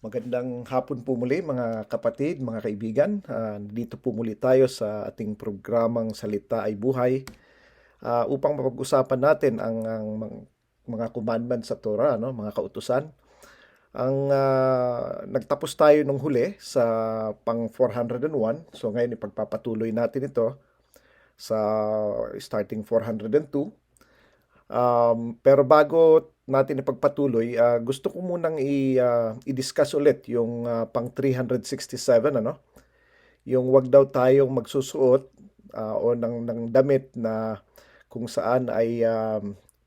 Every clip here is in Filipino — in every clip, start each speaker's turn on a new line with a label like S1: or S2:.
S1: Magandang hapon po muli mga kapatid, mga kaibigan. Dito po muli tayo sa ating programang Salita ay Buhay upang mapag-usapan natin ang mga commandments sa Torah, no? Mga kautusan. Nagtapos tayo nung huli sa pang 401. So ngayon ipagpapatuloy natin ito sa starting 402. Pero bago natin ipagpatuloy, gusto ko munang i-discuss ulit yung pang 367, ano? Yung wag daw tayong magsusuot o ng damit na kung saan ay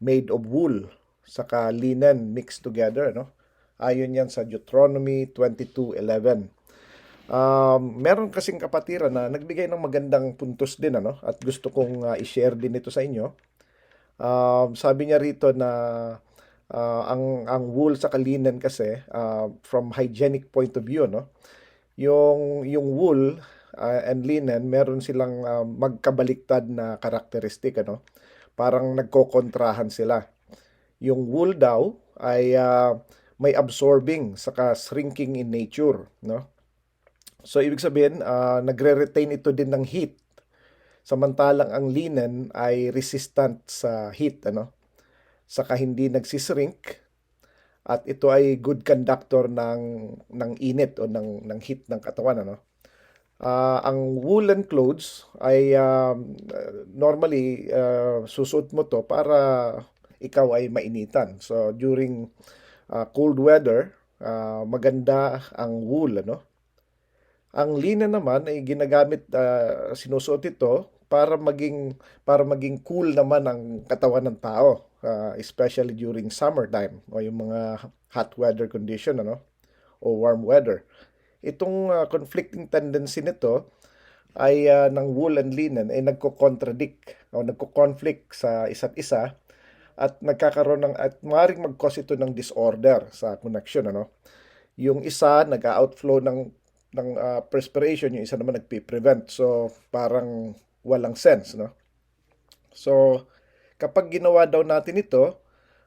S1: made of wool saka linen mixed together, no? Ayon yan sa Deuteronomy 22:11. Meron kasing kapatiran na nagbigay ng magandang puntos din, ano? At gusto kong i-share din ito sa inyo. Sabi niya rito na ang wool sa linen kasi from hygienic point of view, no? Yung wool and linen, meron silang magkabaliktad na karakteristik, ano? Parang nagkokontrahan sila. Yung wool daw ay may absorbing saka shrinking in nature, no? So ibig sabihin, nagre-retain ito din ng heat. Samantalang ang linen ay resistant sa heat, ano? Saka hindi nagsishrink at ito ay good conductor ng init o ng heat ng katawan, ano? Ang woolen clothes ay normally susuot mo to para ikaw ay mainitan. So during cold weather, maganda ang wool, ano? Ang linen naman ay ginagamit, sinusuot ito para maging cool naman ang katawan ng tao, especially during summertime o yung mga hot weather condition, ano, o warm weather. Itong conflicting tendency nito ay ng wool and linen ay nagko-contradict o nagko-conflict sa isa't isa at nagkakaroon at maaaring mag-cause ito ng disorder sa connection, ano. Yung isa nag-outflow ng perspiration, yung isa naman nagpi-prevent. So, parang walang sense, no? So, kapag ginawa daw natin ito,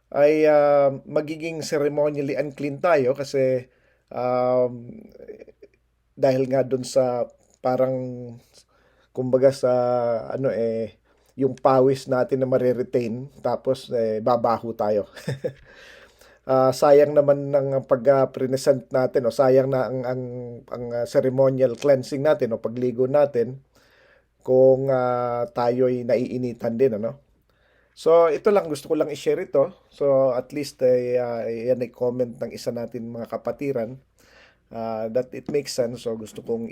S1: ay magiging ceremonially unclean tayo kasi um, dahil nga dun sa parang kumbaga sa ano yung pawis natin na mare-retain tapos babaho tayo. Sayang naman ng pag-present natin o sayang na ang ceremonial cleansing natin o pagligo natin kung tayo'y naiinitan din, ano? So ito lang, gusto ko lang i-share ito. So at least yan ay comment ng isa natin mga kapatiran that it makes sense. So gusto kong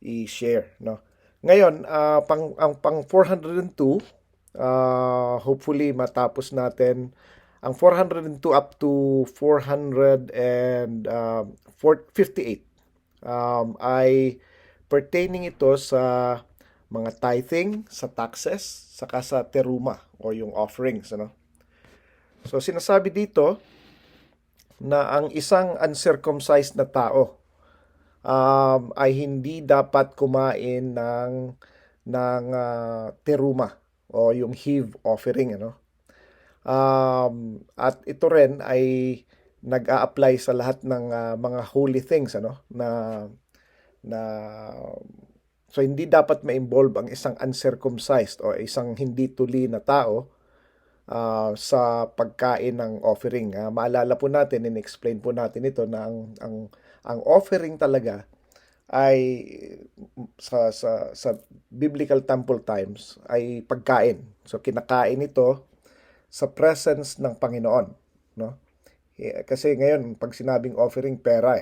S1: i-share, no? Ngayon, ang pang 402, hopefully matapos natin ang 402 up to 458 ay pertaining ito sa mga tithing, sa taxes, saka sa teruma o yung offerings, ano. So sinasabi dito na ang isang uncircumcised na tao ay hindi dapat kumain ng teruma o yung heave offering, ano. At ito rin ay nag-a-apply sa lahat ng mga holy things, ano, na so hindi dapat ma-involve ang isang uncircumcised o isang hindi tuli na tao sa pagkain ng offering. Maalala po natin, in-explain po natin ito na ang offering talaga ay sa biblical temple times ay pagkain. So kinakain ito sa presence ng Panginoon, no? Kasi ngayon pag sinabing offering, pera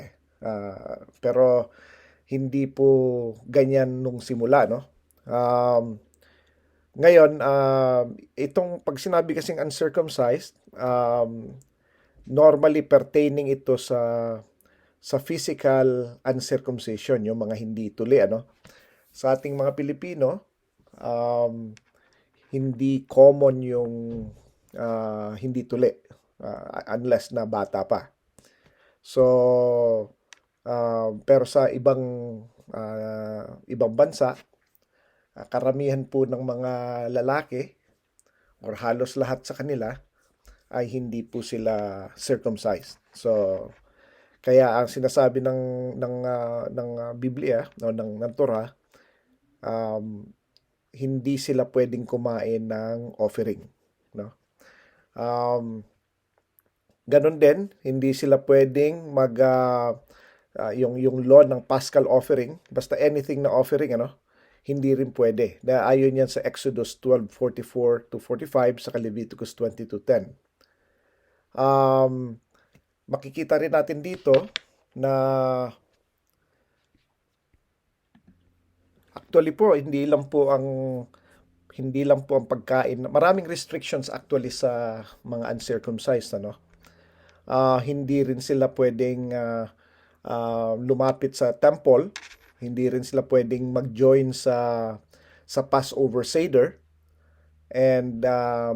S1: pero hindi po ganyan nung simula, no? Ngayon, itong pag sinabi kasing uncircumcised, normally pertaining ito sa physical uncircumcision, yung mga hindi tuli, ano. Sa ating mga Pilipino, um, hindi common yung hindi tuli unless na bata pa. So, pero sa ibang bansa, karamihan po ng mga lalaki or halos lahat sa kanila ay hindi po sila circumcised. So, Kaya ang sinasabi ng Biblia o ng Torah, um, hindi sila pwedeng kumain ng offering, no? Um, Ganun din, hindi sila pwedeng yung law ng Paschal offering, basta anything na offering, hindi rin pwede. Na ayon yan sa Exodus 12:44 to 45 sa Leviticus 22:10. Um, Makikita rin natin dito na actually po hindi lang po ang pagkain. Maraming restrictions actually sa mga uncircumcised, hindi rin sila pwedeng lumapit sa temple, hindi rin sila pwedeng mag-join sa Passover Seder, and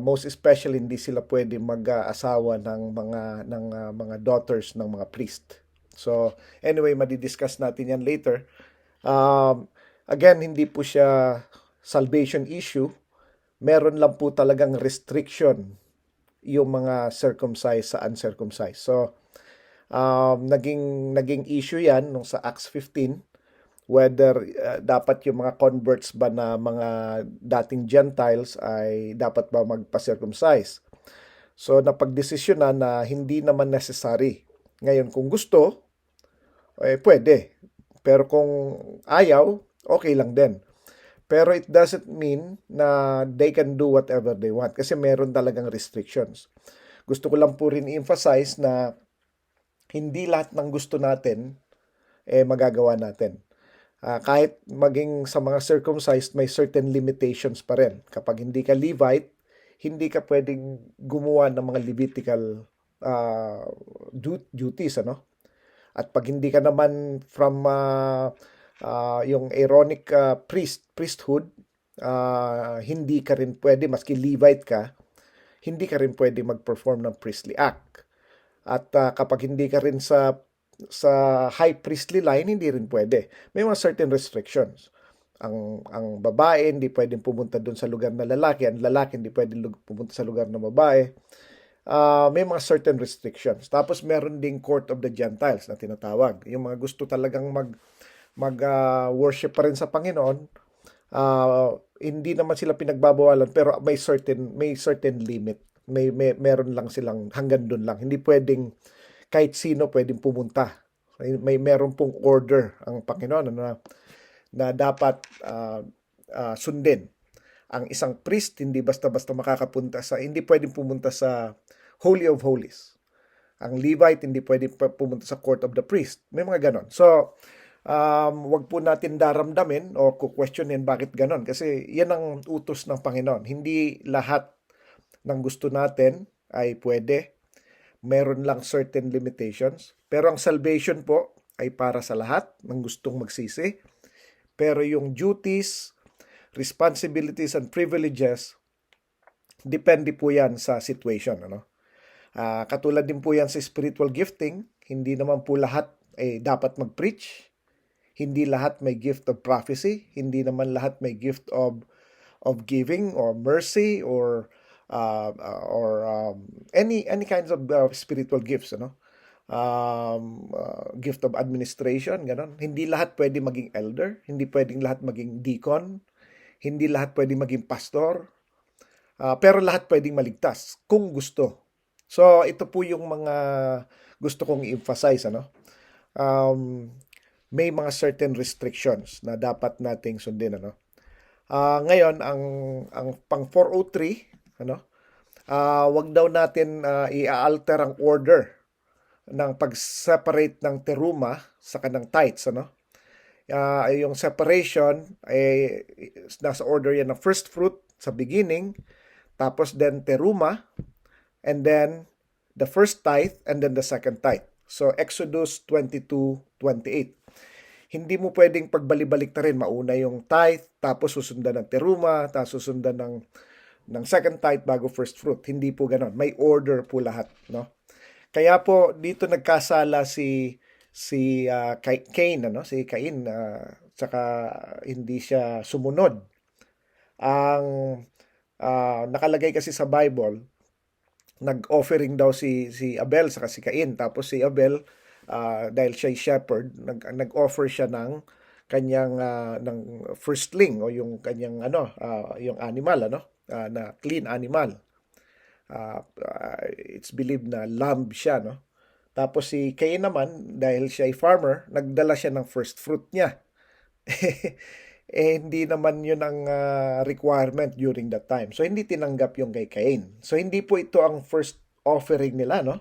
S1: most especially hindi sila pwedeng mag-asawa ng mga daughters ng mga priest. So anyway, madidiscuss natin yan later. Again, hindi po siya salvation issue. Meron lang po talagang restriction yung mga circumcised sa uncircumcised. So, naging issue yan nung sa Acts 15, whether dapat yung mga converts ba na mga dating Gentiles ay dapat ba magpa-circumcise. So, napagdesisyon na hindi naman necessary. Ngayon, kung gusto, pwede. Pero kung ayaw, okay lang din. Pero it doesn't mean na they can do whatever they want kasi meron talagang restrictions. Gusto ko lang po rin emphasize na hindi lahat ng gusto natin magagawa natin. Kahit maging sa mga circumcised, may certain limitations pa rin. Kapag hindi ka Levite, hindi ka pwedeng gumawa ng mga Levitical duties, At pag hindi ka naman from yung Aaronic priesthood, hindi ka rin pwede, maski Levite ka, hindi ka rin pwede mag-perform ng priestly act. At kapag hindi ka rin sa high priestly line, hindi rin pwede. May mga certain restrictions. Ang babae hindi pwedeng pumunta doon sa lugar na lalaki, ang lalaki hindi pwedeng pumunta sa lugar na babae. May mga certain restrictions. Tapos meron ding Court of the Gentiles na tinatawag. Yung mga gusto talagang worship pa rin sa Panginoon, hindi naman sila pinagbabawalan pero may certain limit. Meron lang silang hanggang doon lang. Hindi pwedeng kahit sino pwedeng pumunta. Meron pong order ang Panginoon na dapat sundin. Ang isang priest hindi basta-basta hindi pwedeng pumunta sa Holy of Holies. Ang Levite hindi pwedeng pumunta sa Court of the Priest. May mga ganon. So, wag po natin daramdamin o questionin bakit ganon. Kasi yan ang utos ng Panginoon. Hindi lahat ng gusto natin ay pwede. Meron lang certain limitations. Pero ang salvation po ay para sa lahat ng gustong magsisi. Pero yung duties, responsibilities, and privileges, depende po yan sa situation. Katulad din po yan sa spiritual gifting. Hindi naman po lahat dapat mag-preach. Hindi lahat may gift of prophecy. Hindi naman lahat may gift of giving or mercy or any kinds of spiritual gifts, gift of administration, ganon. Hindi lahat pwede maging elder, hindi pwedeng lahat maging deacon, hindi lahat pwede maging pastor, pero lahat pwedeng maligtas kung gusto. So ito po yung mga gusto kong i-emphasize, may mga certain restrictions na dapat nating sundin, ngayon ang pang 403, wag daw natin i-alter ang order ng pag-separate ng teruma sa kanang tithes, yung separation ay nasa order yan ng first fruit sa beginning, tapos then teruma, and then the first tithe, and then the second tithe. So Exodus 22:28. Hindi mo pwedeng pagbalik-balik na rin. Mauna yung tithe, tapos susundan ng teruma, tapos susundan ng second tithe bago first fruit. Hindi po ganon. May order po lahat, Kaya po dito nagkasala si Cain, si Cain, saka hindi siya sumunod. Ang nakalagay kasi sa Bible, nag-offering daw si Abel saka si Cain, tapos si Abel dahil siya'y shepherd, nag-offer siya ng kanyang ng firstling o yung kanyang yung animal na clean animal. It's believed na lamb siya, no? Tapos si Cain naman, dahil siya ay farmer, nagdala siya ng first fruit niya. Hindi naman yun ang requirement during that time. So, hindi tinanggap yung kay Cain. So, hindi po ito ang first offering nila, no?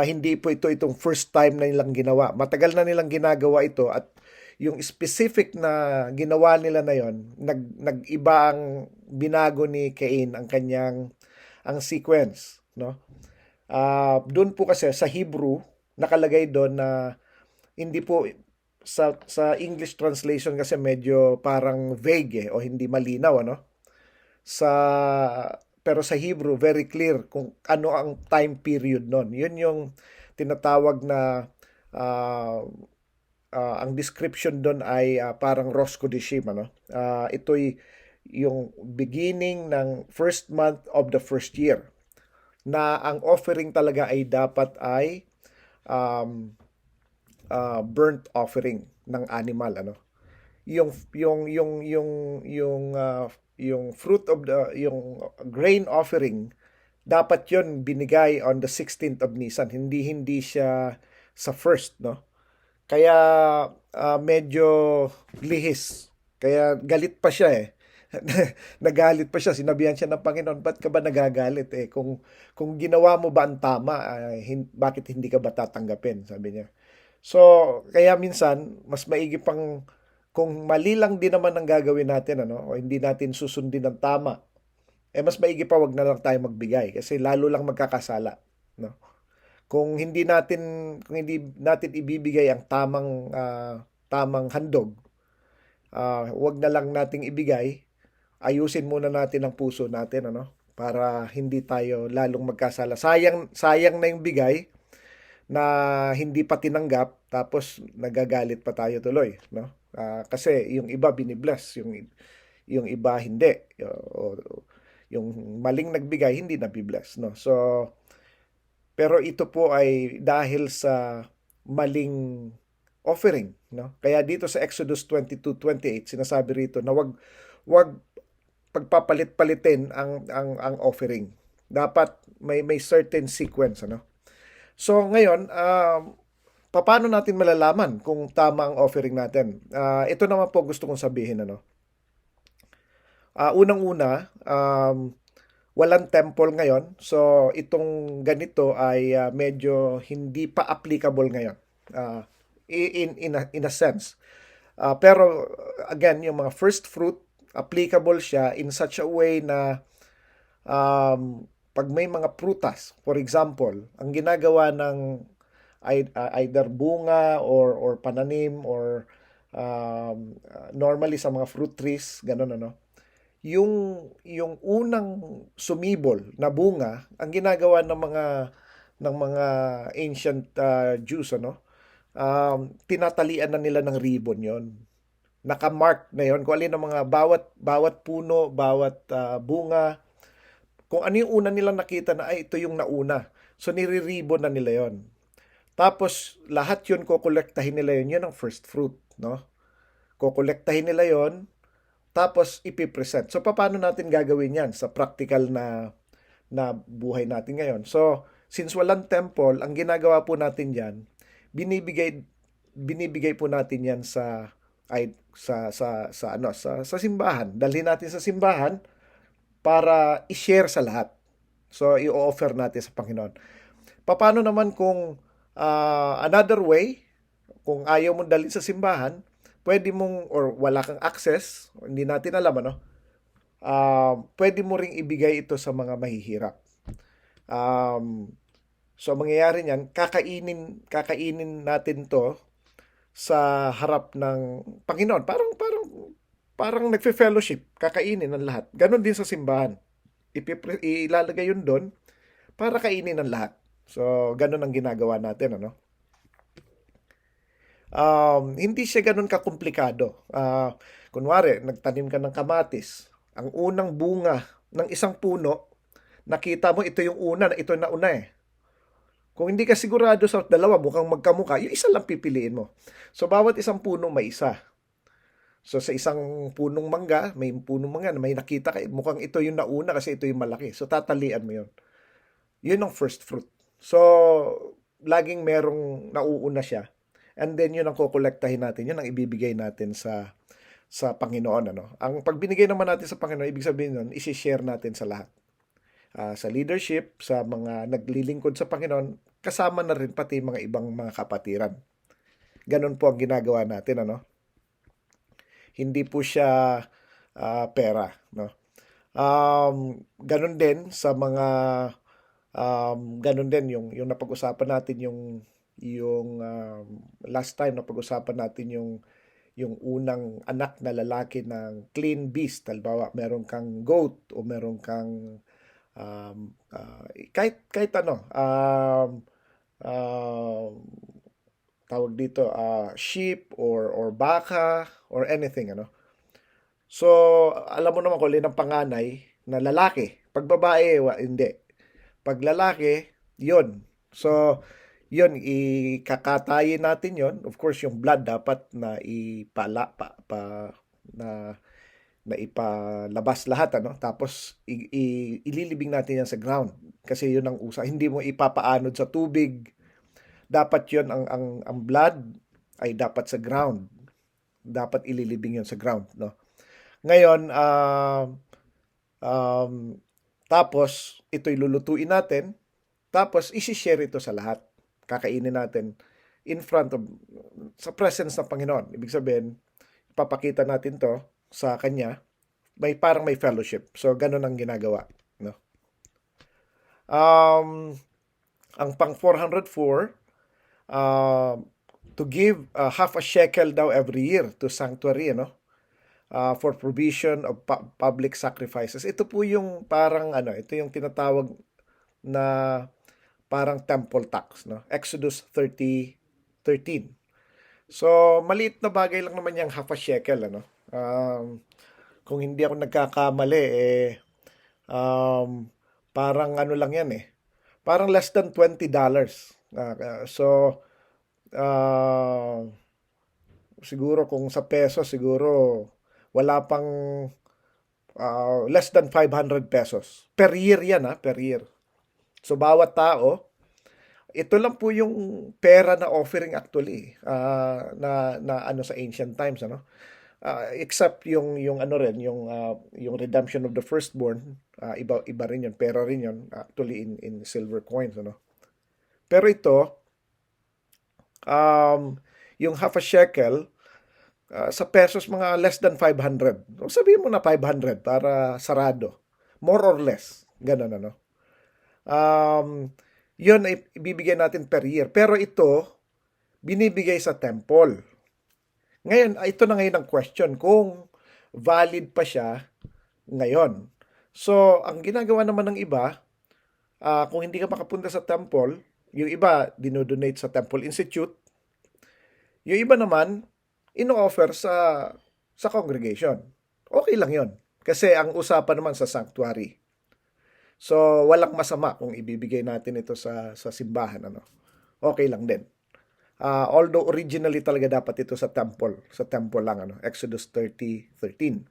S1: Hindi po itong first time na nilang ginawa. Matagal na nilang ginagawa ito at yung specific na ginawa nila na yon, nag-iba ang binago ni Cain ang sequence, no? Doon po kasi sa Hebrew nakalagay doon na hindi po sa English translation kasi medyo parang vague o hindi malinaw sa pero sa Hebrew very clear kung ano ang time period noon. Yun yung tinatawag na ang description doon ay parang Rosh Kodeshim ito'y yung beginning ng first month of the first year na ang offering talaga ay dapat ay um, burnt offering ng animal yung fruit of yung grain offering dapat yon binigay on the 16th of Nisan, hindi siya sa first, no? Kaya medyo lihis, kaya galit pa siya nagalit pa siya, sinabihan siya ng Panginoon, ba't ka ba nagagalit kung ginawa mo ba ang tama, bakit hindi ka ba tatanggapin, sabi niya. So, kaya minsan, mas maigi pang, kung mali lang din naman ang gagawin natin, o hindi natin susundin ng tama, mas maigi pa wag na lang tayo magbigay, kasi lalo lang magkakasala, no? Kung hindi natin ibibigay ang tamang handog, wag na lang nating ibigay, ayusin muna natin ang puso natin, para hindi tayo lalong magkasala. Sayang na yung bigay na hindi pa tinanggap, tapos nagagalit pa tayo tuloy, no? Kasi yung iba binibless, yung iba hindi. Yung maling nagbigay hindi nabibless, no? So, pero ito po ay dahil sa maling offering, no? Kaya dito sa Exodus 22:28 sinasabi rito na wag pagpapalit-palitin ang offering. Dapat may certain sequence, So ngayon, paano natin malalaman kung tama ang offering natin? Ito naman po gusto kong sabihin, unang-una, walang temple ngayon. So itong ganito ay medyo hindi pa applicable ngayon. In a sense. Pero again, yung mga first fruit, applicable siya in such a way na pag may mga prutas, for example, ang ginagawa ng either bunga or pananim or normally sa mga fruit trees, ganun yung unang sumibol na bunga, ang ginagawa ng mga ancient Jews, tinatalian na nila ng ribbon yon. Nakamark na yon kung alin ang mga bawat puno, bawat bunga, kung ano yung una nilang nakita na ito yung nauna. So nire-ribbon na nila yon. Tapos lahat yon kokolektahin nila yon, yun ang first fruit, no? Kokolektahin nila yon, tapos ipipresent. So paano natin gagawin yan sa practical na buhay natin ngayon? So since walang temple, ang ginagawa po natin diyan, binibigay po natin yan sa simbahan. Dalhin natin sa simbahan para i-share sa lahat. So i-offer natin sa Panginoon. Paano naman kung another way, kung ayaw mong dalhin sa simbahan, pwede mong, or wala kang access, hindi natin alam, pwede mo ring ibigay ito sa mga mahihirap. So mangyayari niyan, kakainin natin to sa harap ng Panginoon. Parang nagfe-fellowship, kakainin ng lahat. Ganon din sa simbahan. Ilalagay yun doon para kainin ng lahat. So, ganon ang ginagawa natin, hindi siya ganon kakomplikado. Kunwari, nagtanim ka ng kamatis. Ang unang bunga ng isang puno, nakita mo ito yung una, ito na una Kung hindi ka sigurado sa dalawa, mukhang magkamukha, yung isa lang pipiliin mo. So, bawat isang puno may isa. So, sa isang punong mangga, may punong mangga na may nakita ka, mukhang ito yung nauna kasi ito yung malaki. So, tatalian mo yun. Yun ang first fruit. So, laging merong nauuna siya. And then, yun ang kukolektahin natin. Yun ang ibibigay natin sa Panginoon. Ano? Ang pag binigay naman natin sa Panginoon, ibig sabihin nun, isi-share natin sa lahat. Sa leadership, sa mga naglilingkod sa Panginoon, kasama na rin pati mga ibang mga kapatiran. Ganon po ang ginagawa natin, ano? Hindi po siya pera, no? Ganon din sa mga ganon din yung napag-usapan natin yung last time napag-usapan natin yung unang anak na lalaki ng clean beast. Halimbawa, meron kang goat o meron kang kahit ano um, tawag dito sheep or baka or anything, ano. So, alam mo naman kung alin ang panganay na lalaki. Pag babae, hindi. Pag lalaki, yun. So, yun, ikakatayin natin yun. Of course, yung blood dapat na na, na ipalabas lahat, ano? Tapos, ililibing natin yan sa ground. Kasi yun ang usa. Hindi mo ipapaanod sa tubig. Dapat yun, ang blood ay dapat sa ground. Dapat ililibing yun sa ground, no? Ngayon, tapos, ito'y lulutuin natin. Tapos, isi-share ito sa lahat. Kakainin natin in front of, sa presence ng Panginoon. Ibig sabihin, ipapakita natin to sa Kanya. Parang may fellowship. So, ganun ang ginagawa. No? Ang pang 404, to give half a shekel daw every year to sanctuary, no? For provision of public sacrifices. Ito po yung parang ito yung tinatawag na parang temple tax, no? Exodus 30:13. So, maliit na bagay lang naman yung half a shekel, ano? Kung hindi ako nagkakamali, parang ano lang yan eh. Parang less than $20. So, siguro kung sa peso, siguro wala pang less than 500 pesos. Per year yan, per year. So, bawat tao, ito lang po yung pera na offering actually na ano sa ancient times, ano. Except yung ano rin, yung redemption of the firstborn, iba rin yun, pera rin yun actually in silver coins, ano. Pero ito, yung half a shekel, sa pesos mga less than 500. O sabihin mo na 500 para sarado. More or less. Ganun, ano. Yun ay ibibigay natin per year. Pero ito, binibigay sa temple. Ngayon, ito na ngayon ang question kung valid pa siya ngayon. So, ang ginagawa naman ng iba, kung hindi ka makapunta sa temple, yung iba dinodonate sa Temple Institute. Yung iba naman, ino-offer sa congregation. Okay lang yon. Kasi ang usapan naman sa sanctuary. So, walang masama kung ibibigay natin ito sa simbahan, ano. Okay lang din. Although originally talaga dapat ito sa temple lang, ano. Exodus 30:13.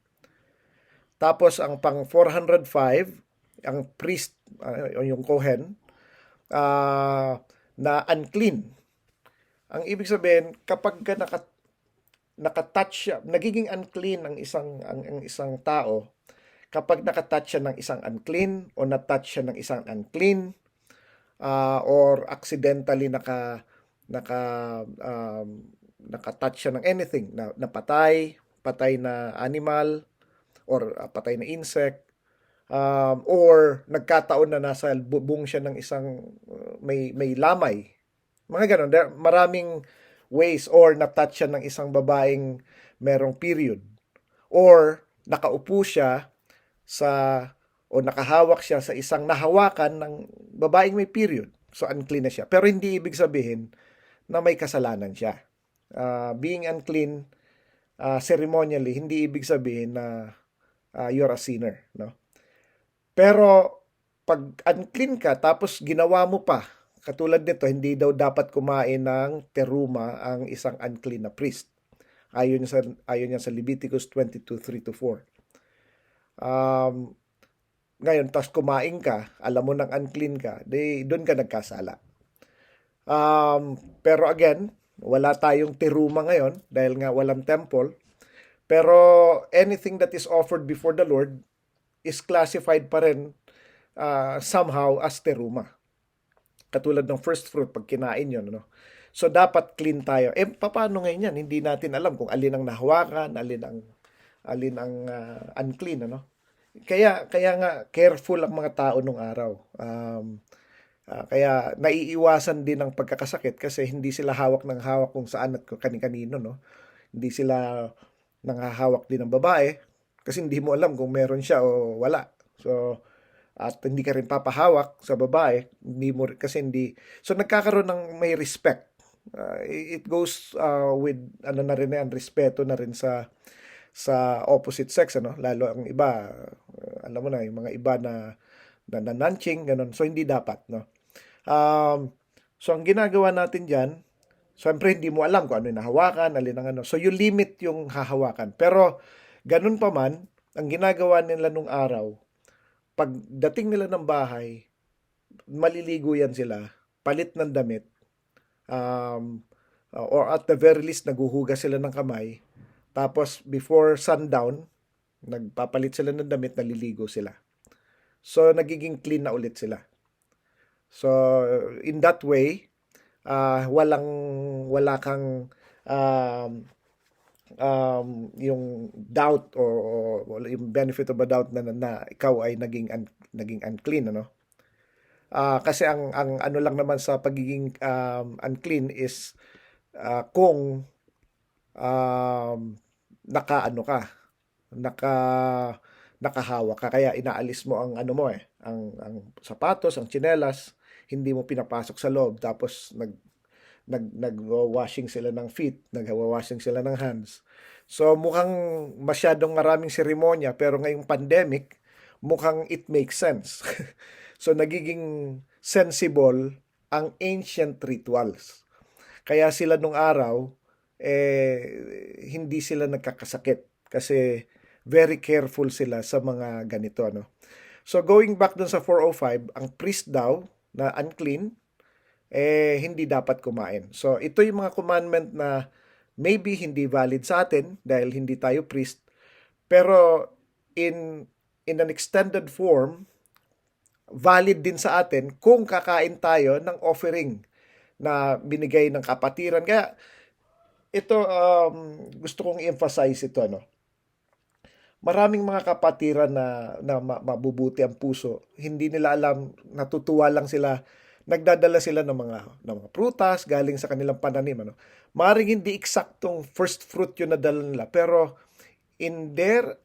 S1: Tapos ang pang 405, ang priest, yung Kohen, na unclean. Ang ibig sabihin, kapag ka nakatouch siya, nagiging unclean ang isang tao kapag nakatouch siya ng isang unclean o natouch siya ng isang unclean, or accidentally nakatouch siya ng anything na patay na animal or patay na insect, or nagkataon na nasa bubong siya ng isang may lamay. Mga ganun. Maraming ways, or na-touch siya ng isang babaeng merong period, or nakaupo siya o nakahawak siya sa isang nahawakan ng babaeng may period. So, unclean na siya. Pero hindi ibig sabihin na may kasalanan siya. Being unclean, ceremonially, hindi ibig sabihin na you're a sinner, no? Pero, pag unclean ka, tapos ginawa mo pa, katulad nito, hindi daw dapat kumain ng teruma ang isang unclean na priest. Ayon yan sa Leviticus 22:3 to 4. Um, Ngayon, tas kumain ka, alam mo nang unclean ka, di doon ka nagkasala. Pero again, wala tayong teruma ngayon dahil nga walang temple. Pero anything that is offered before the Lord is classified pa rin somehow as teruma. Katulad ng first fruit pag kinain yun, no? So dapat clean tayo. Paano ngayon yan? Hindi natin alam kung alin ang nahawakan, alin ang unclean, ano? Kaya nga careful ang mga tao nung araw. Kaya naiiwasan din ang pagkakasakit kasi hindi sila hawak ng hawak kung saan at kani-kanino, no? Hindi sila nanghahawak din ng babae kasi hindi mo alam kung meron siya o wala. So, at hindi ka rin papahawak sa babae, hindi mo kasi hindi. So nagkakaroon ng may respect. It goes with ano na rin yan, respeto na rin sa opposite sex, ano? Lalo ang iba, alam mo na, yung mga iba na nananching, ganun. So hindi dapat, no? So ang ginagawa natin diyan, siyempre hindi mo alam kung ano yung nahawakan, alin ang ano. So you limit yung hahawakan. Pero ganun pa man, ang ginagawa nila nung araw, pagdating nila ng bahay, maliligo yan sila, palit ng damit, or at the very least, naguhugas sila ng kamay, tapos before sundown, nagpapalit sila ng damit, naliligo sila. So, nagiging clean na ulit sila. So, in that way, wala kang yung doubt o yung benefit of a doubt na ikaw ay naging unclean, ano? Kasi ang ano lang naman sa pagiging unclean is kung nakaano ka, nakahawak ka, kaya inaalis mo ang ano mo ang sapatos, ang tsinelas, hindi mo pinapasok sa loob, tapos nag-washing sila ng feet, nag-washing sila ng hands. So mukhang masyadong maraming seremonya, pero ngayong pandemic, mukhang it makes sense. So nagiging sensible ang ancient rituals. Kaya sila nung araw, hindi sila nagkakasakit kasi very careful sila sa mga ganito, no? So going back dun sa 405, ang priest daw na unclean, hindi dapat kumain. So, ito yung mga commandment na maybe hindi valid sa atin dahil hindi tayo priest. Pero in an extended form, valid din sa atin kung kakain tayo ng offering na binigay ng kapatiran. Kaya ito, gusto kong emphasize ito, ano? Maraming mga kapatiran na mabubuti ang puso. Hindi nila alam, natutuwa lang sila, nagdadala sila ng mga prutas galing sa kanilang pananim, ano. Maring hindi eksaktong first fruit yung nadala nila, pero in their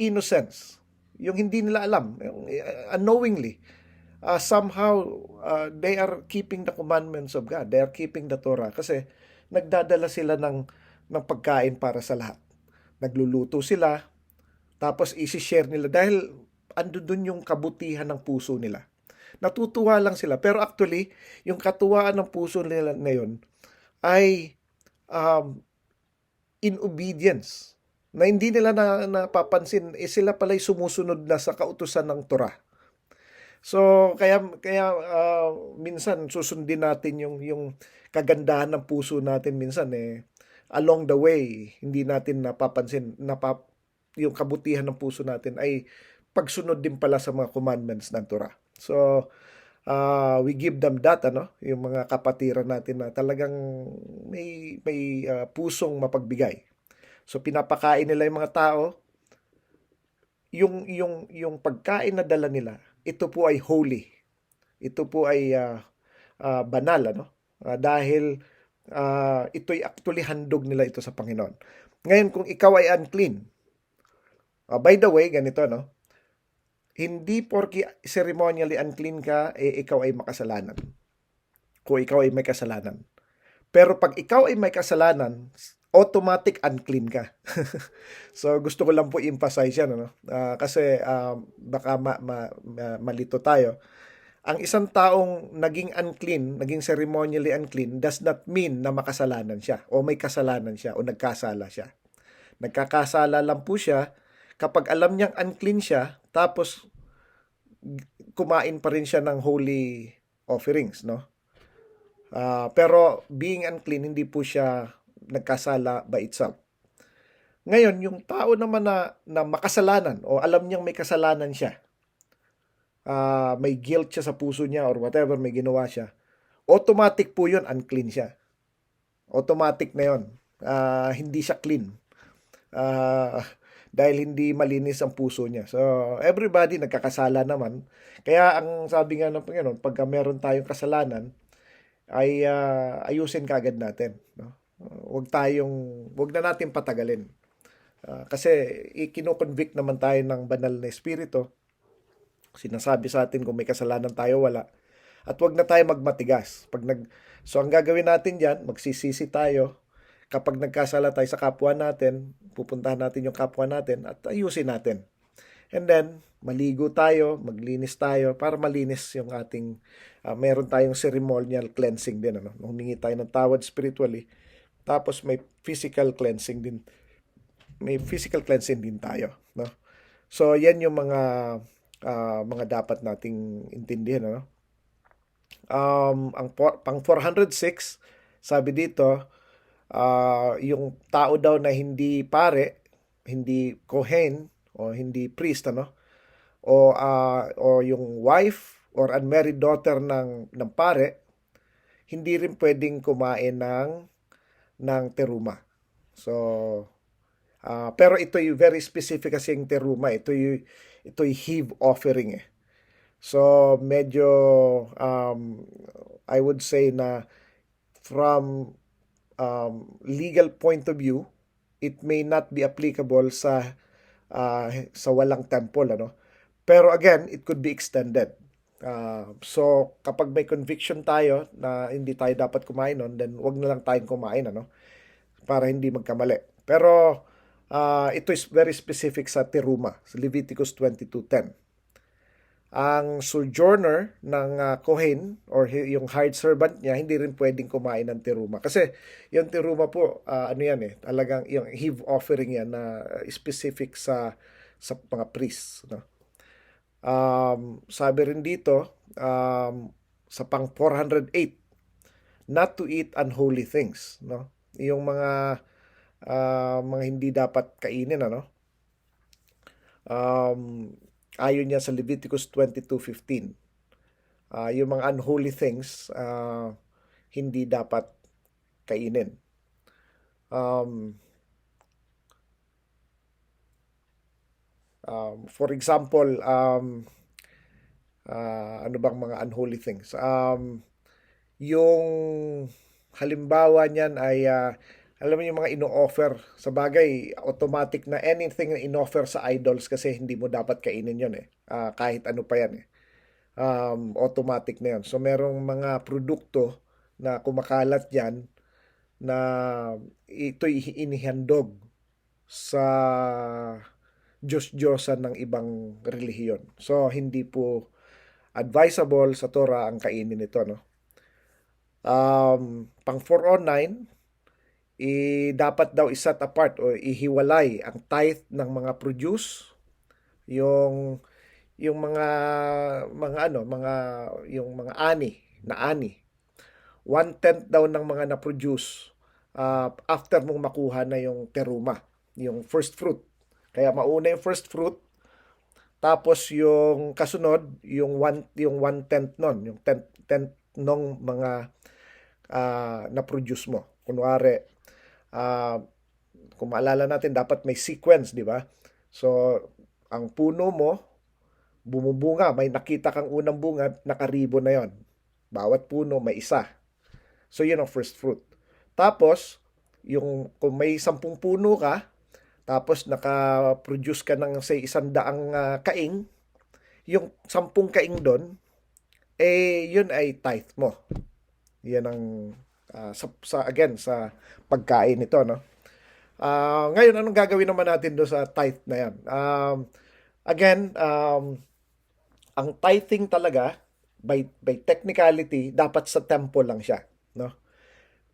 S1: innocence, yung hindi nila alam, unknowingly, somehow they are keeping the commandments of God. They are keeping the Torah kasi nagdadala sila ng pagkain para sa lahat. Nagluluto sila, tapos isi-share nila dahil ando dun yung kabutihan ng puso nila. Natutuwa lang sila. Pero actually, yung katuwaan ng puso nila na yun ay in obedience. Na hindi nila napapansin, sila pala'y sumusunod na sa kautusan ng Torah. So, kaya minsan susundin natin yung kagandahan ng puso natin minsan along the way, hindi natin napapansin, yung kabutihan ng puso natin ay pagsunod din pala sa mga commandments ng Torah. So, we give them that, ano, yung mga kapatiran natin na talagang may pusong mapagbigay. So, pinapakain nila yung mga tao, yung pagkain na dala nila, ito po ay holy. Ito po ay banal, ano? Dahil ito'y actually handog nila ito sa Panginoon. Ngayon, kung ikaw ay unclean, by the way, ganito, no? Hindi porke ceremonially unclean ka, ikaw ay makasalanan. Kung ikaw ay may kasalanan. Pero pag ikaw ay may kasalanan, automatic unclean ka. So, gusto ko lang po emphasize yan, no? Kasi baka malito tayo. Ang isang taong naging unclean, naging ceremonially unclean, does not mean na makasalanan siya o may kasalanan siya o nagkasala siya. Nagkakasala lang po siya kapag alam niyang unclean siya, tapos kumain pa rin siya ng holy offerings, no? Pero being unclean, hindi po siya nagkasala by itself. Ngayon, yung tao naman na makasalanan o alam niyang may kasalanan siya, may guilt siya sa puso niya or whatever, may ginawa siya, automatic po yun, unclean siya. Automatic na yun. Hindi siya clean. Dahil hindi malinis ang puso niya. So, everybody nagkakasala naman. Kaya ang sabi nga ng Panginoon, pagka meron tayong kasalanan, ay ayusin kaagad natin. No? Wag na natin patagalin. Kasi kino-convict naman tayo ng banal na espiritu. Sinasabi sa atin kung may kasalanan tayo, wala. At wag na tayo magmatigas. So, ang gagawin natin dyan, magsisisi tayo. Kapag nagkasala tayo sa kapwa natin, pupuntahan natin yung kapwa natin at ayusin natin. And then, maligo tayo, maglinis tayo para malinis yung ating, meron tayong ceremonial cleansing din. Ano? Humingi tayo ng tawad spiritually. Tapos may physical cleansing din. May physical cleansing din tayo. No? So, yan yung mga dapat nating intindihan. Ano? Pang 406, sabi dito, yung tao daw na hindi pare, hindi kohen o hindi priest, ano, o yung wife or unmarried daughter ng pare, hindi rin pwedeng kumain ng teruma. So, pero ito'y very specific kasi yung teruma. Ito'y heave offering eh. So, medyo I would say na from legal point of view, it may not be applicable sa walang temple, ano. Pero again, it could be extended. So kapag may conviction tayo na hindi tayo dapat kumain nun, then wag na lang tayong kumain, ano, para hindi magkamali. Pero ito is very specific sa teruma, sa Leviticus 22:10. Ang sojourner ng kohen or yung hired servant niya, hindi rin pwedeng kumain ng teruma. Kasi yung teruma po, ano yan eh, talagang yung heave offering yan na specific sa mga priests. No? Sabi rin dito, sa pang 408, not to eat unholy things. No? Yung mga hindi dapat kainin, ano? Ayon niya sa Leviticus 22:15. Yung mga unholy things, hindi dapat kainin. For example, ano bang mga unholy things? Yung halimbawa niyan ay, alam mo yung mga ino-offer, sa bagay, automatic na anything na ino-offer sa idols kasi hindi mo dapat kainin yun eh. Kahit ano pa yan eh. Automatic na yun. So, merong mga produkto na kumakalat yan na ito'y inihandog sa Diyos-Diyosan ng ibang relihiyon. So, hindi po advisable sa Torah ang kainin ito, no? Pang 409, dapat daw iset apart o ihiwalay ang tithe ng mga produce, yung mga yung mga ani, 1/10 daw ng mga na-produce after mong makuha na yung teruma, yung first fruit. Kaya mauna yung first fruit, tapos yung kasunod, yung 1/10 nun, yung 10 nung mga na-produce mo. Kunwari, kung maalala natin, dapat may sequence, di ba? So, ang puno mo, bumubunga, may nakita kang unang bunga, nakaribo na yon. Bawat puno may isa. So, yun ang first fruit. Tapos, kung may 10 puno ka, tapos naka-produce ka ng say 100 kaing, yung 10 kaing doon, yun ay tithe mo. Yan ang again sa pagkain nito, no? Ngayon, anong gagawin naman natin do sa tithe na yan? Again, ang tithing talaga by technicality, dapat sa temple lang siya, no?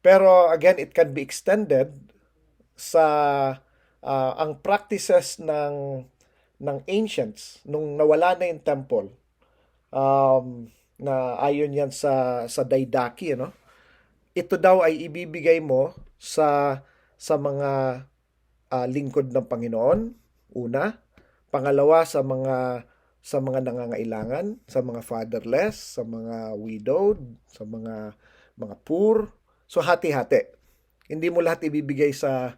S1: Pero again, it can be extended sa ang practices ng ancients nung nawala na yung temple, na ayon yan sa Daidaki, ano? Ito daw ay ibibigay mo sa mga lingkod ng Panginoon, una. Pangalawa, sa mga nangangailangan, sa mga fatherless, sa mga widowed, sa mga poor. So hati-hati. Hindi mo lahat ibibigay sa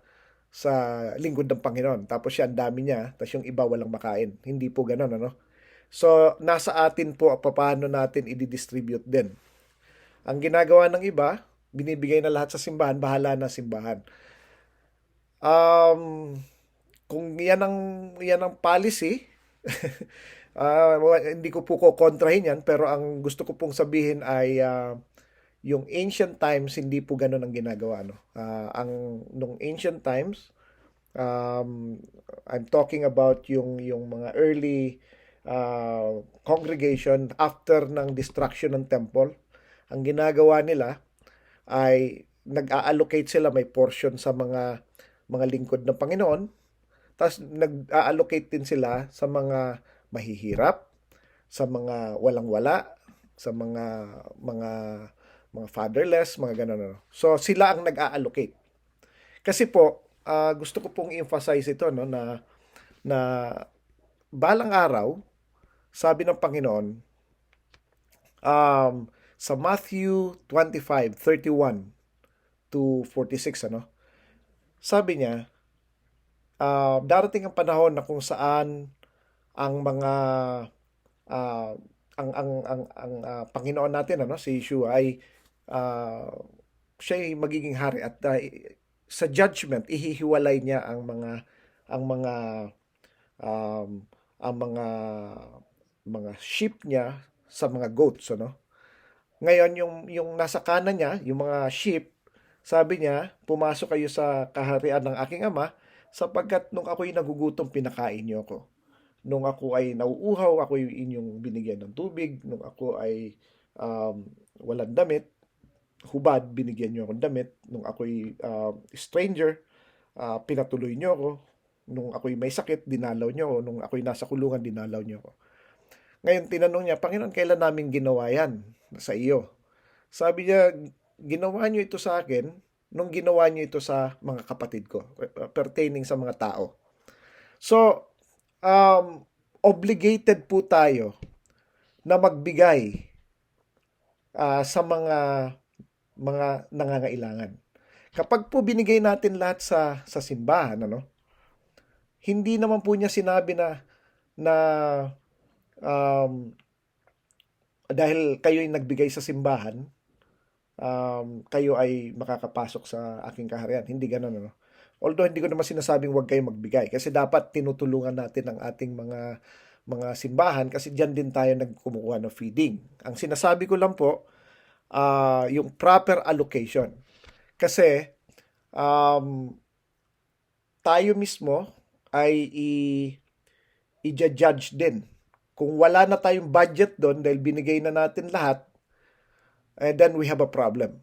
S1: lingkod ng Panginoon. Tapos siya, ang dami niya, tapos yung iba walang makain. Hindi po ganoon, ano? So, nasa atin po paano natin i-distribute din. Ang ginagawa ng iba, binibigay na lahat sa simbahan, bahala na simbahan. Um, kung yan ang policy, hindi ko po kontrahin yan, pero ang gusto ko pong sabihin ay yung ancient times, hindi po ganun ang ginagawa. No? Nung ancient times, I'm talking about yung mga early congregation after ng destruction ng temple. Ang ginagawa nila ay nag-allocate sila, may portion sa mga lingkod ng Panginoon, tapos nag-allocate din sila sa mga mahihirap, sa mga walang-wala, sa mga mga fatherless, mga ganun, ano. So sila ang nag-allocate. Kasi po, gusto ko pong emphasize ito, no, na balang araw, sabi ng Panginoon, sa Matthew 25:31 to 46, ano, sabi niya, darating ang panahon na kung saan ang mga ah, ang Panginoon natin, ano, si Yeshua ay ah, siya ay magiging hari, at sa judgment ihihiwalay niya ang mga um, ang mga sheep niya sa mga goats, ano. Ngayon yung nasa kanan niya, yung mga sheep, sabi niya, pumasok kayo sa kaharian ng aking ama, sapagkat nung ako'y nagugutom, pinakain niyo ako. Nung ako ay nauuhaw, ako inyong binigyan ng tubig. Nung ako ay walang damit, hubad, binigyan niyo akong damit. Nung ako'y stranger, pinatuloy niyo ako. Nung ako'y may sakit, dinalaw niyo ako. Nung ako'y nasa kulungan, dinalaw niyo ako. Ngayon, tinanong niya, Panginoon, kailan namin ginawa yan sa iyo? Sabi niya, ginawa niyo ito sa akin nung ginawa niyo ito sa mga kapatid ko, pertaining sa mga tao. So, obligated po tayo na magbigay sa mga nangangailangan. Kapag po binigay natin lahat sa simbahan, ano, hindi naman po niya sinabi na um, dahil kayo ay nagbigay sa simbahan, kayo ay makakapasok sa aking kaharian. Hindi ganoon, ano. Although hindi ko naman sinasabing huwag kayong magbigay, kasi dapat tinutulungan natin ang ating mga simbahan, kasi diyan din tayo nagkumukuha ng feeding. Ang sinasabi ko lang po, yung proper allocation. Kasi um, tayo mismo ay i-judge din. Kung wala na tayong budget doon dahil binigay na natin lahat, then we have a problem.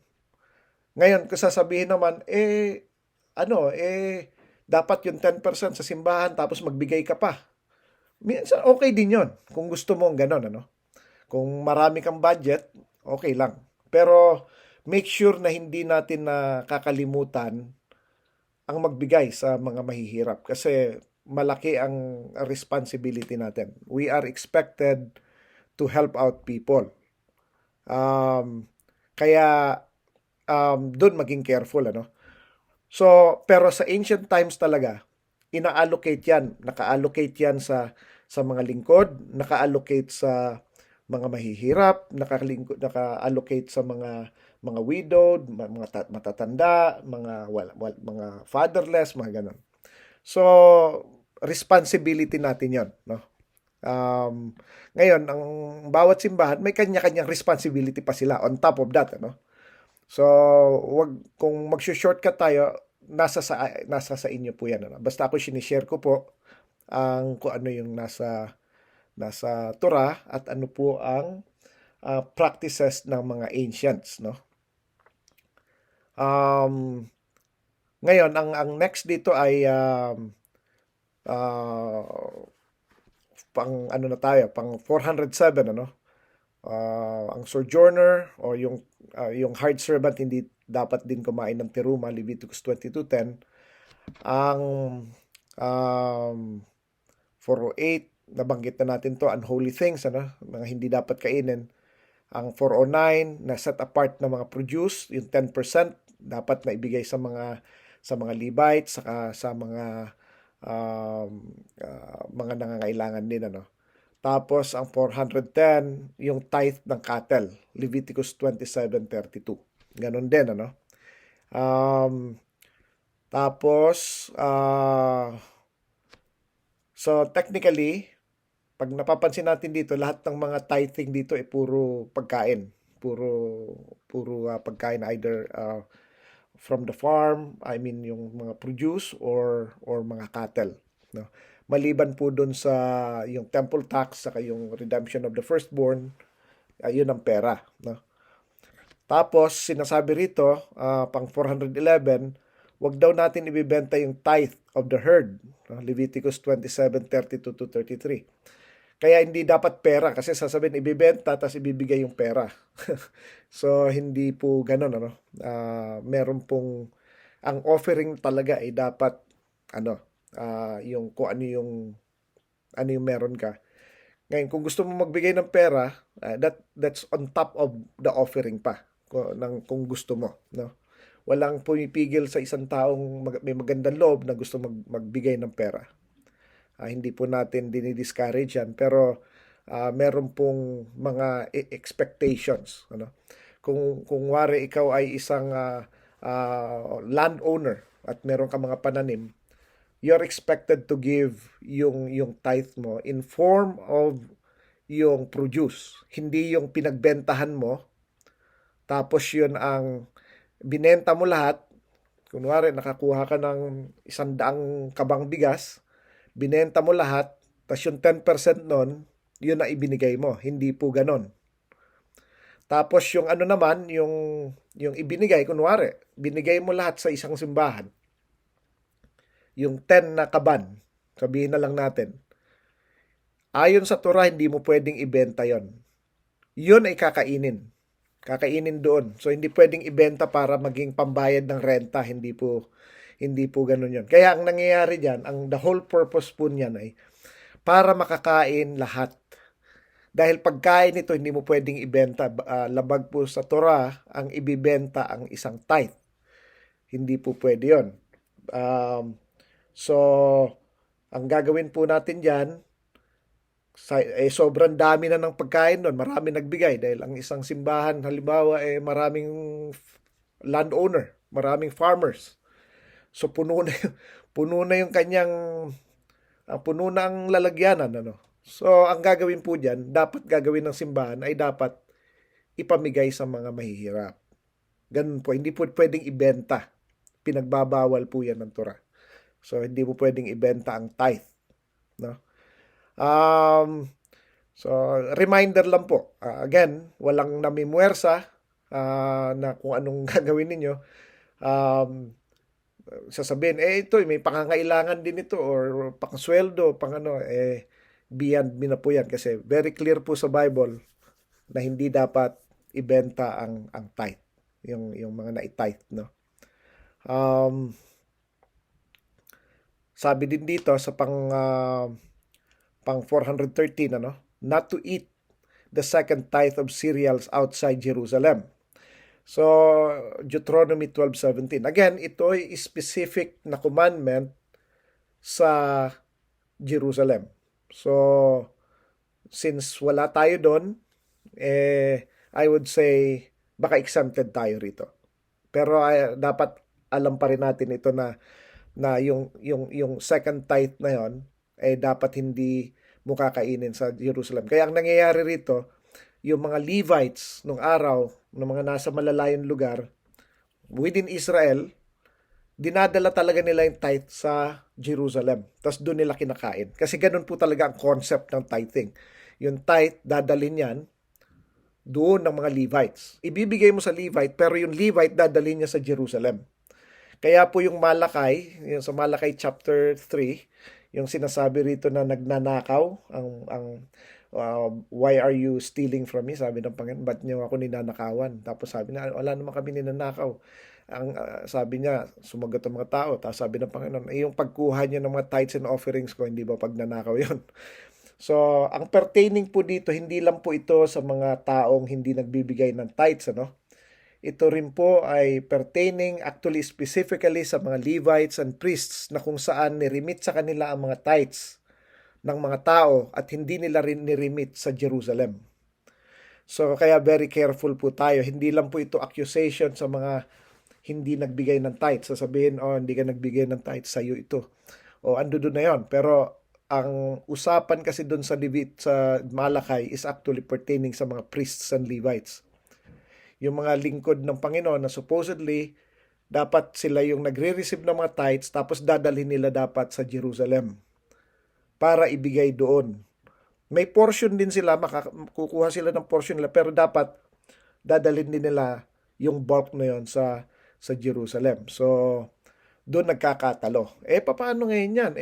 S1: Ngayon, kung sasabihin naman, dapat yung 10% sa simbahan tapos magbigay ka pa. Minsan, okay din yon kung gusto mo gano'n, ano? Kung marami kang budget, okay lang. Pero make sure na hindi natin nakakalimutan ang magbigay sa mga mahihirap, kasi malaki ang responsibility natin. We are expected to help out people. Kaya doon maging careful, ano. So, pero sa ancient times talaga, ina-allocate yan, naka-allocate yan sa mga lingkod, naka-allocate sa mga mahihirap, naka-allocate sa mga widowed, mga matatanda, mga fatherless, mga ganon. So, responsibility natin 'yon, no? Ngayon, ang bawat simbahan may kanya-kanyang responsibility pa sila on top of that, ano? So, kung mag-shortcut tayo, nasa sa inyo po 'yan, ano? Basta ako sinishare ko po kung ano yung nasa Torah, at ano po ang practices ng mga ancients, no? Um, Ngayon, ang next dito ay uh, pang ano na tayo, pang 407, ano? Ang sojourner o yung hard servant hindi dapat din kumain ng teruma, Leviticus 22:10. Ang um, 408, nabanggit na natin to, unholy things, ano, mga hindi dapat kainin. Ang 409 na set apart na mga produce, yung 10% dapat na ibigay sa mga Levites, saka sa mga nangangailangan din, ano. Tapos ang 410, yung tithe ng cattle, Leviticus 27:32. Ganon din, ano. Um, Tapos so technically, pag napapansin natin dito, lahat ng mga tithing dito ay puro pagkain. Puro pagkain, either from the farm, I mean yung mga produce or mga cattle, no? Maliban po doon sa yung temple tax saka yung redemption of the firstborn, yun ang pera, no? Tapos sinasabi rito, pang 411, wag daw natin ibibenta yung tithe of the herd, no? Leviticus 27:32 to 33. Kaya hindi dapat pera, kasi sasabihin ibibenta tapos ibibigay yung pera. So hindi po ganoon, ano. Meron pong ang offering talaga ay dapat ano, yung kung ano yung meron ka. Ngayon, kung gusto mo magbigay ng pera, that's on top of the offering pa, kung gusto mo, no. Walang pumipigil sa isang taong may magandang loob na gusto magbigay ng pera. Hindi po natin dinidiscourage yan, pero meron pong mga expectations, ano. Kung wari ikaw ay isang landowner at meron ka mga pananim, you're expected to give yung tithe mo in form of yung produce, hindi yung pinagbentahan mo tapos yun ang binenta mo lahat. Kunwari nakakuha ka ng 100 kabang bigas, binenta mo lahat, tapos yung 10% nun, yun na ibinigay mo. Hindi po ganon. Tapos yung ano naman, yung ibinigay, kunwari, binigay mo lahat sa isang simbahan. Yung 10 na kaban, sabihin na lang natin, ayon sa Torah, hindi mo pwedeng ibenta yon. Yun ay kakainin. Kakainin doon. So, hindi pwedeng ibenta para maging pambayad ng renta. Hindi po ganun yun. Kaya ang nangyayari dyan, the whole purpose po niyan ay para makakain lahat. Dahil pagkain ito, hindi mo pwedeng ibenta. Labag po sa Torah, ang ibibenta ang isang tithe. Hindi po pwede yun. So, ang gagawin po natin dyan, sobrang dami na ng pagkain doon. Marami nagbigay dahil ang isang simbahan, halimbawa, maraming landowner, maraming farmers. So, puno na yung kanyang, puno na ang lalagyanan, ano. So, ang gagawin po dyan, dapat gagawin ng simbahan ay dapat ipamigay sa mga mahihirap. Ganun po, hindi po pwedeng ibenta. Pinagbabawal po yan ng Torah. So, hindi mo pwedeng ibenta ang tithe, no? So, reminder lang po. Again, walang namimwersa na kung anong gagawin ninyo. Sasabihin, ito, may pangangailangan din ito or pangsweldo, beyond me na po yan. Kasi very clear po sa Bible na hindi dapat ibenta ang tithe, yung mga na-tithe, no? Sabi din dito sa pang 413, ano, not to eat the second tithe of cereals outside Jerusalem. So, Deuteronomy 12:17. Again, ito ay specific na commandment sa Jerusalem. So, since wala tayo doon, I would say baka exempted tayo rito. Pero dapat alam pa rin natin ito na yung second tithe na yon dapat hindi mo kakainin sa Jerusalem. Kaya ang nangyayari rito, yung mga Levites nung araw, ng mga nasa malalayong lugar within Israel, dinadala talaga nila yung tithe sa Jerusalem. Tapos doon nila kinakain. Kasi ganun po talaga ang concept ng tithing. Yung tithe, dadalhin yan doon ng mga Levites. Ibibigay mo sa Levite, pero yung Levite dadalhin niya sa Jerusalem. Kaya po yung Malakay, yung sa Malakay chapter 3, yung sinasabi rito na nagnanakaw, why are you stealing from me? Sabi ng Panginoon, ba't niyo ako ninanakawan? Tapos sabi niya, wala naman kami ninanakaw. Sabi niya, sumagot ang mga tao. Tapos sabi ng Panginoon, yung pagkuha niyo ng mga tithes and offerings ko, hindi ba pagnanakaw yun? So, ang pertaining po dito, hindi lang po ito sa mga taong hindi nagbibigay ng tithes, ano? Ito rin po ay pertaining actually specifically sa mga Levites and priests na kung saan nirimit sa kanila ang mga tithes ng mga tao at hindi nila rin nirimit sa Jerusalem. So kaya very careful po tayo. Hindi lang po ito accusation sa mga hindi nagbigay ng tithes. Sasabihin, oh, hindi ka nagbigay ng tithes, sa'yo ito. O ando doon na yon. Pero ang usapan kasi doon sa Malakay is actually pertaining sa mga priests and Levites. Yung mga lingkod ng Panginoon na supposedly dapat sila yung nagre-receive ng mga tithes tapos dadalhin nila dapat sa Jerusalem para ibigay doon. May portion din sila, kukuha sila ng portion nila, pero dapat dadalhin din nila yung bulk na yon sa Jerusalem. So, doon nagkakatalo. Paano ngayon yan?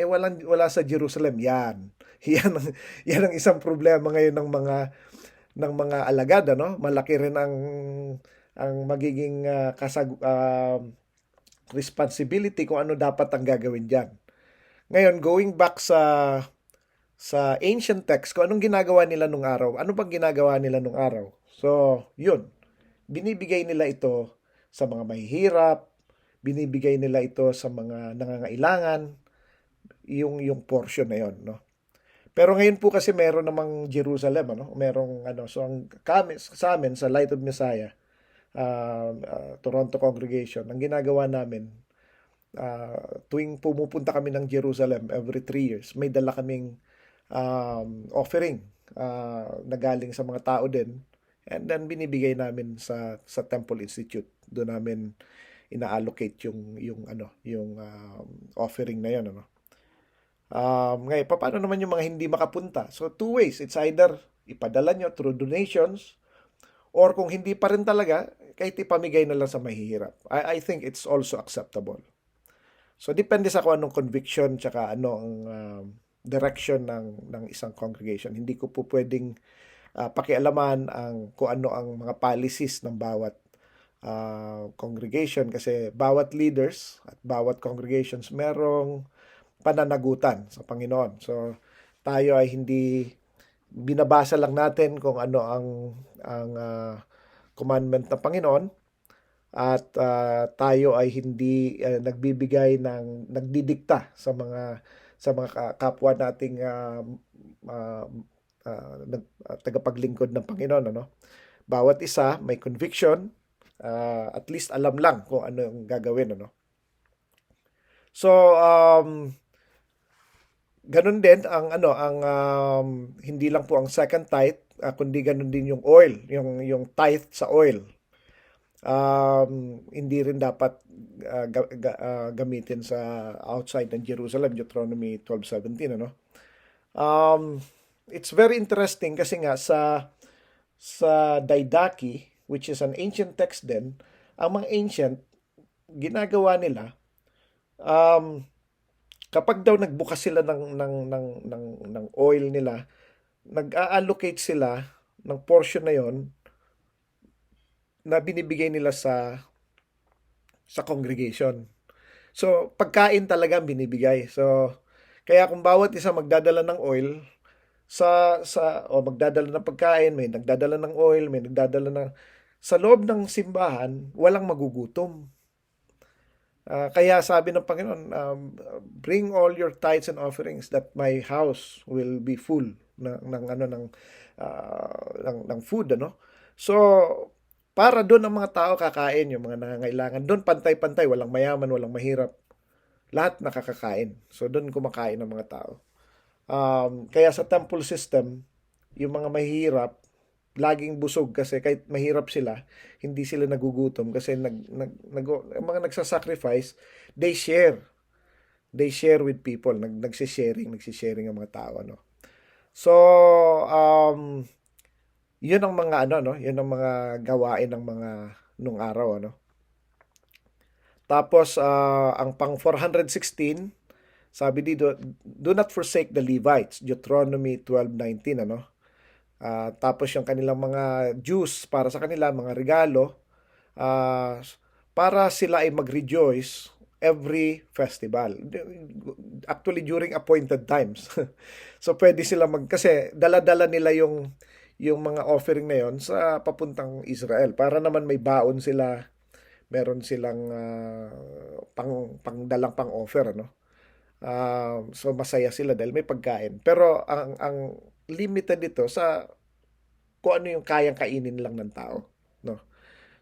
S1: Wala sa Jerusalem. Yan. Yan ang isang problema ngayon ng mga alagad, ano? Malaki rin ang magiging responsibility kung ano dapat ang gagawin diyan. Ngayon, going back sa ancient text, kung anong ginagawa nila nung araw, ano bang ginagawa nila nung araw? So, yun. Binibigay nila ito sa mga mahihirap, binibigay nila ito sa mga nangangailangan, yung portion na yon, no? Pero ngayon po kasi meron namang Jerusalem, ano? Merong ano, so sa amin sa Light of Messiah, Toronto congregation, ang ginagawa namin, tuwing pumupunta kami ng Jerusalem every 3 years, may dala kaming offering na galing sa mga tao din, and then binibigay namin sa Temple Institute. Doon namin ina-allocate yung offering na 'yon, ano. Ngayon, paano naman yung mga hindi makapunta? So, two ways. It's either ipadala nyo through donations, or kung hindi pa rin talaga, kahit ipamigay na lang sa mahihirap. I think it's also acceptable. So, depende sa kung anong conviction tsaka ano ang direction ng isang congregation. Hindi ko po pwedeng pakialaman kung ano ang mga policies ng bawat congregation, kasi bawat leaders at bawat congregations merong pananagutan sa Panginoon. So, tayo ay hindi binabasa lang natin kung ano ang commandment ng Panginoon, at tayo ay hindi nagdidikta sa mga kapwa nating tagapaglingkod ng Panginoon, ano. Bawat isa may conviction, at least alam lang kung ano ang gagawin, ano. So, ganun din hindi lang po ang second tithe, kundi ganun din yung oil, yung tithe sa oil. Hindi rin dapat gamitin sa outside ng Jerusalem, Deuteronomy 12:17, ano. It's very interesting kasi nga sa Didache, which is an ancient text din, ang mga ancient ginagawa nila, kapag daw nagbukas sila ng oil nila, nag-allocate sila ng portion na yon na binibigay nila sa congregation. So, pagkain talaga ang binibigay. So, kaya kung bawat isa magdadala ng oil magdadala ng pagkain, may nagdadala ng oil, may nagdadala sa loob ng simbahan, walang magugutom. Kaya sabi ng Panginoon, bring all your tithes and offerings that my house will be full ng food, ano. So, para doon ang mga tao kakain, yung mga nangangailangan. Doon pantay-pantay, walang mayaman, walang mahirap. Lahat nakakakain. So, doon kumakain ng mga tao. Kaya sa temple system, yung mga mahirap, laging busog kasi kahit mahirap sila, hindi sila nagugutom kasi mga nagsasacrifice, they share. They share with people. Nagsisharing ang mga tao, no. So, Yun ang mga ano, no? Yun ang mga gawain ng mga nung araw, ano? Tapos, ang pang 416, sabi dito, do not forsake the Levites, Deuteronomy 12:19, ano? Tapos yung kanilang mga dues para sa kanila, mga regalo, ah, para sila ay mag-rejoice every festival. Actually, during appointed times. So, pwede sila kasi dala-dala nila yung mga offering na yon sa papuntang Israel. Para naman may baon sila, meron silang pangdalang pang-offer, ano? So masaya sila dahil may pagkain. Pero ang limited dito sa kung ano yung kayang kainin lang ng tao, no?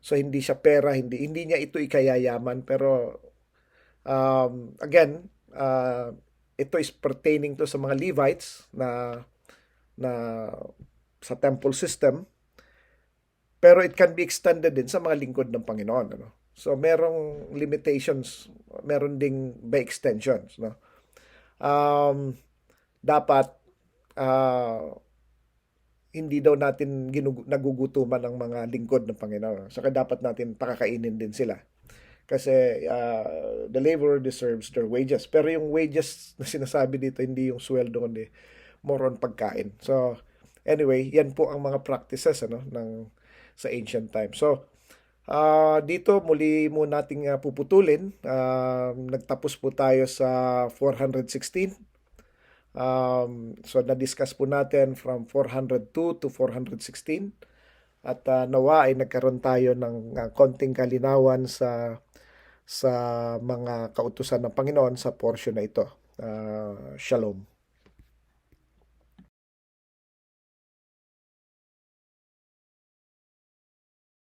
S1: So hindi siya pera, hindi niya ito ikayayaman, pero again, ito is pertaining to sa mga Levites na sa temple system, pero it can be extended din sa mga lingkod ng Panginoon, ano? So merong limitations, meron ding by extensions, no? Um, Dapat ah, hindi daw natin nagugutuman ang mga lingkod ng Panginoon. Saka dapat natin pakakainin din sila. Kasi the laborer deserves their wages. Pero yung wages na sinasabi dito, hindi yung sweldo, kundi more on pagkain. So, anyway, yan po ang mga practices, ano, sa ancient times. So, dito muli mo nating puputulin. Nagtapos po tayo sa 416. So, na-discuss po natin from 402 to 416. At nawa ay nagkaroon tayo ng konting kalinawan sa mga kautusan ng Panginoon sa portion na ito. Shalom.